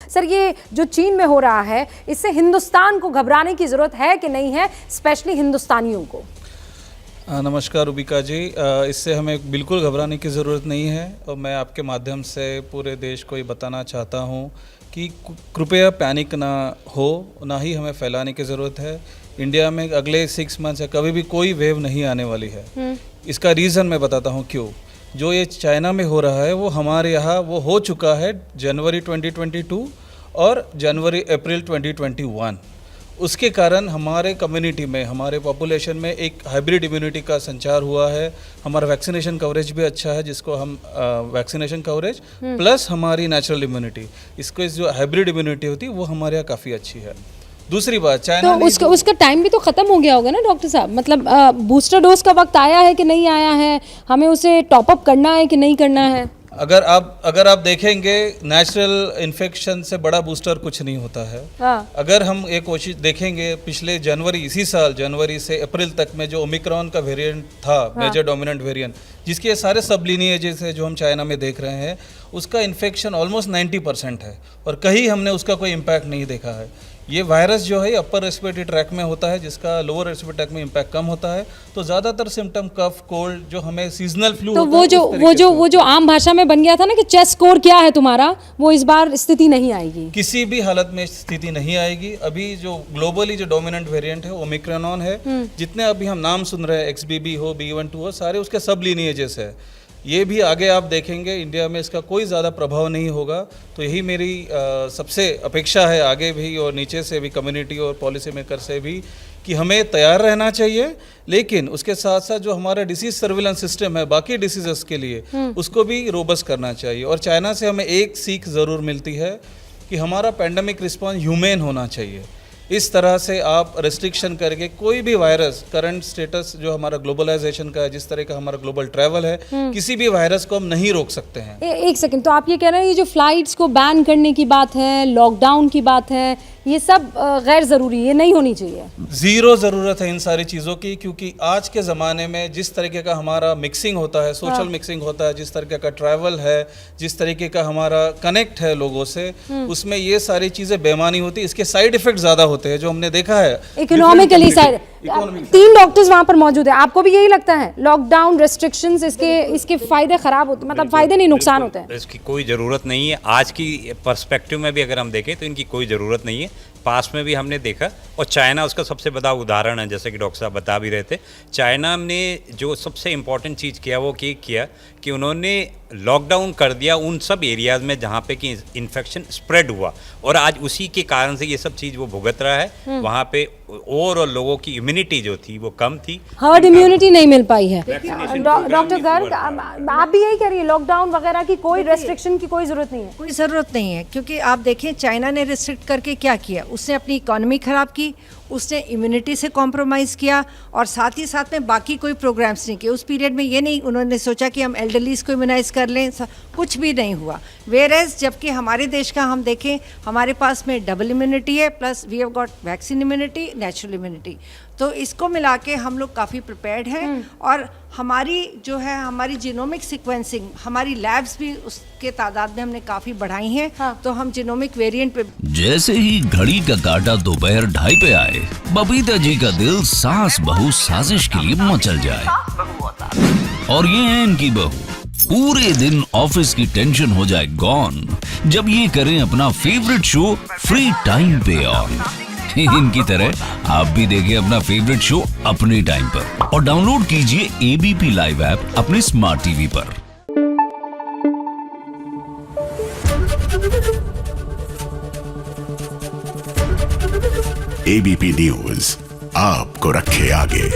Sir, ये जो चीन में हो रहा है, इससे हिंदुस्तान को घबराने की ज़रूरत है कि नहीं है, स्पेशली हिंदुस्तानियों को? नमस्कार रुबिका जी, इससे हमें बिल्कुल घबराने की ज़रूरत नहीं है और मैं आपके माध्यम से पूरे देश को ये बताना चाहता हूँ कि कृपया पैनिक ना हो, ना ही हमें फैलाने की ज़रूरत है। इंडिया में अगले 6 मंथ से कभी भी कोई वेव नहीं आने वाली है। इसका रीज़न मैं बताता हूँ क्यों। जो ये चाइना में हो रहा है वो हमारे यहाँ वो हो चुका है जनवरी 2022 और अप्रैल 2021। उसके कारण हमारे कम्युनिटी में, हमारे पॉपुलेशन में एक हाइब्रिड इम्यूनिटी का संचार हुआ है। हमारा वैक्सीनेशन कवरेज भी अच्छा है, जिसको हम वैक्सीनेशन कवरेज प्लस हमारी नेचुरल इम्यूनिटी, इसको जो हाइब्रिड इम्यूनिटी होती है वो हमारे यहाँ काफ़ी अच्छी है। दूसरी बात, चाइना तो उसका टाइम भी तो ख़त्म हो गया होगा ना डॉक्टर साहब? मतलब बूस्टर डोज का वक्त आया है कि नहीं आया है? हमें उसे टॉपअप करना है कि नहीं करना है? अगर आप देखेंगे, नेचुरल इन्फेक्शन से बड़ा बूस्टर कुछ नहीं होता है। अगर हम एक कोशिश देखेंगे, पिछले इसी साल जनवरी से अप्रैल तक में जो ओमिक्रॉन का वेरिएंट था, मेजर डोमिनेंट वेरिएंट, जिसके सारे सब लिनिएजेस है जो हम चाइना में देख रहे हैं, उसका इन्फेक्शन ऑलमोस्ट 90% है और कहीं हमने उसका कोई इम्पैक्ट नहीं देखा है। ये वायरस जो है अपर रेस्पिरेटरी ट्रैक में होता है, जिसका लोअर रेस्पिरेटरी ट्रैक में इम्पैक्ट कम होता है। तो ज़्यादातर सिम्टम कफ, कोल्ड, जो हमें सीजनल फ्लू तो होता है, वो जो आम भाषा में बन गया था ना कि चेस्ट स्कोर क्या है तुम्हारा, वो इस बार स्थिति नहीं आएगी, किसी भी हालत में स्थिति नहीं आएगी। अभी जो ग्लोबली जो डोमिनेंट वेरिएंट है ओमिक्रॉन है, जितने अभी हम नाम सुन रहे हैं, XBB हो, B12 हो, सारे उसके सब लिनिएजेस है। ये भी आगे आप देखेंगे इंडिया में इसका कोई ज़्यादा प्रभाव नहीं होगा। तो यही मेरी सबसे अपेक्षा है आगे भी और नीचे से भी, कम्युनिटी और पॉलिसी मेकर से भी, कि हमें तैयार रहना चाहिए, लेकिन उसके साथ साथ जो हमारा डिसीज सर्विलेंस सिस्टम है बाकी डिसीजेस के लिए, उसको भी रोबस्ट करना चाहिए। और चाइना से हमें एक सीख ज़रूर मिलती है कि हमारा पैंडेमिक रिस्पॉन्स ह्यूमेन होना चाहिए। इस तरह से आप रेस्ट्रिक्शन करके कोई भी वायरस, करंट स्टेटस जो हमारा ग्लोबलाइजेशन का है, जिस तरह का हमारा ग्लोबल ट्रैवल है, किसी भी वायरस को हम नहीं रोक सकते हैं। एक सेकंड, तो आप ये कह रहे हैं ये जो फ्लाइट्स को बैन करने की बात है, लॉकडाउन की बात है, ये सब गैर ज़रूरी, ये नहीं होनी चाहिए? ज़ीरो ज़रूरत है इन सारी चीज़ों की, क्योंकि आज के ज़माने में जिस तरीके का हमारा मिक्सिंग होता है, सोशल मिक्सिंग होता है, जिस तरीके का ट्रैवल है, जिस तरीके का हमारा कनेक्ट है लोगों से, उसमें ये सारी चीज़ें बेमानी होती है। इसके साइड इफेक्ट ज़्यादा होते हैं जो हमने देखा है इकोनॉमिकली साइड। 3 डॉक्टर्स वहाँ पर मौजूद है, आपको भी यही लगता है लॉकडाउन रेस्ट्रिक्शंस इसके फायदे खराब होते, मतलब फायदे नहीं नुकसान होते हैं? इसकी कोई ज़रूरत नहीं है। आज की पर्सपेक्टिव में भी अगर हम देखें तो इनकी कोई ज़रूरत नहीं है। पास में भी हमने देखा, और चाइना उसका सबसे बड़ा उदाहरण है, जैसे कि डॉक्टर साहब बता भी रहे थे। चाइना ने जो सबसे इम्पॉर्टेंट चीज़ किया वो किया कि उन्होंने लॉकडाउन कर दिया उन सब एरियाज़ में जहाँ पे कि इन्फेक्शन स्प्रेड हुआ, और आज उसी के कारण से ये सब चीज़ वो भुगत रहा है। वहाँ पे और लोगों की इम्यूनिटी जो थी वो कम थी, हर्ड इम्यूनिटी नहीं मिल पाई है। डॉक्टर गर्ग, आप भी यही कह रही है, लॉकडाउन वगैरह की कोई रेस्ट्रिक्शन की कोई ज़रूरत नहीं है? कोई ज़रूरत नहीं है, क्योंकि आप देखें चाइना ने रिस्ट्रिक्ट करके क्या किया, उसने अपनी इकोनॉमी ख़राब की, उसने इम्यूनिटी से कॉम्प्रोमाइज़ किया, और साथ ही साथ में बाकी कोई प्रोग्राम्स नहीं किए। उस पीरियड में ये नहीं उन्होंने सोचा कि हम एल्डरलीज को इम्यूनाइज़ कर लें, कुछ भी नहीं हुआ। वेयरएज जबकि हमारे देश का हम देखें, हमारे पास में डबल इम्यूनिटी है, plus we have got vaccine immunity, natural immunity. तो इसको मिला के हम लोग काफ़ी प्रिपेयर्ड हैं, और हमारी जो है हमारी जीनोमिक सीक्वेंसिंग, हमारी लैब्स भी उसके तादाद में हमने काफ़ी बढ़ाई हैं। तो हम जीनोमिक वेरिएंट पे, जैसे ही घड़ी का काटा दोपहर 2:30 पे आए, बबीता जी का दिल सास बहू साजिश के लिए मचल जाए। और ये है इनकी बहू, पूरे दिन ऑफिस की टेंशन हो जाए गॉन जब ये करें अपना फेवरेट शो फ्री टाइम पे ऑन। इनकी तरह आप भी देखिए अपना फेवरेट शो अपने टाइम पर, और डाउनलोड कीजिए ABP लाइव ऐप अपने स्मार्ट टीवी पर। ABP न्यूज आपको रखे आगे।